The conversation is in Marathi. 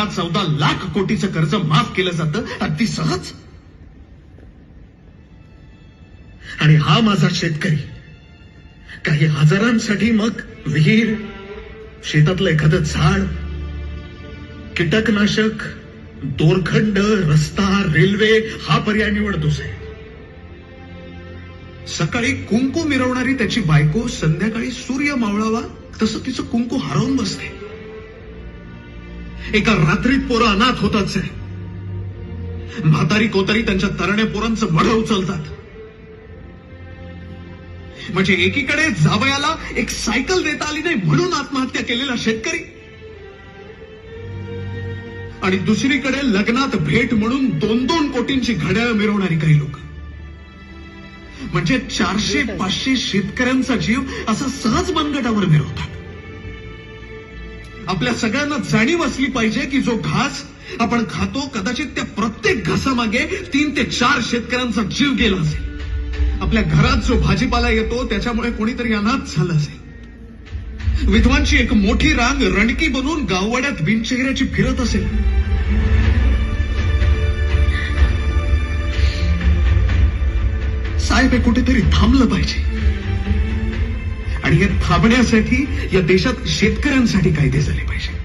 13-14 लाख कोटीचं कर्ज माफ केलं जातं अगदी सहज. आणि हा माझा शेतकरी काही हजारांसाठी मग विहीर, शेतातलं एखादं झाड, कीटकनाशक, दोरखंड, रस्ता, रेल्वे हा पर्याय निवडतोच आहे. सकाळी कुंकू मिरवणारी त्याची बायको संध्याकाळी सूर्य मावळावा तसं तिचं कुंकू हरवून बसते. एका रात्रीत पोरं अनाथ होतात. म्हातारी कोतारी त्यांच्या तरण्या पोरांचं मढ उचलतात. म्हणजे एकीकडे जावयाला एक सायकल देता आली नाही म्हणून आत्महत्या केलेला शेतकरी, आणि दुसरीकडे लग्नात भेट म्हणून 2-2 कोटींची घड्याळ मिरवणारी काही लोक. म्हणजे 400-500 शेतकऱ्यांचा जीव असा सहज मनगटावर मिरवतात. आपल्या सगळ्यांना जाणीव असली पाहिजे की जो घास आपण खातो कदाचित त्या प्रत्येक घासामागे 3 ते 4 शेतकऱ्यांचा जीव गेला असेल. आपल्या घरात जो भाजीपाला येतो त्याच्यामुळे कोणीतरी अनाथ झालं असेल. विधवांची एक मोठी रांग रणकी बनून गाववाड्यात बिनचेहऱ्याची फिरत असेल. साहेब हे कुठेतरी थांबलं पाहिजे. आणि हे थांबण्यासाठी या देशात शेतकऱ्यांसाठी कायदे झाले पाहिजे.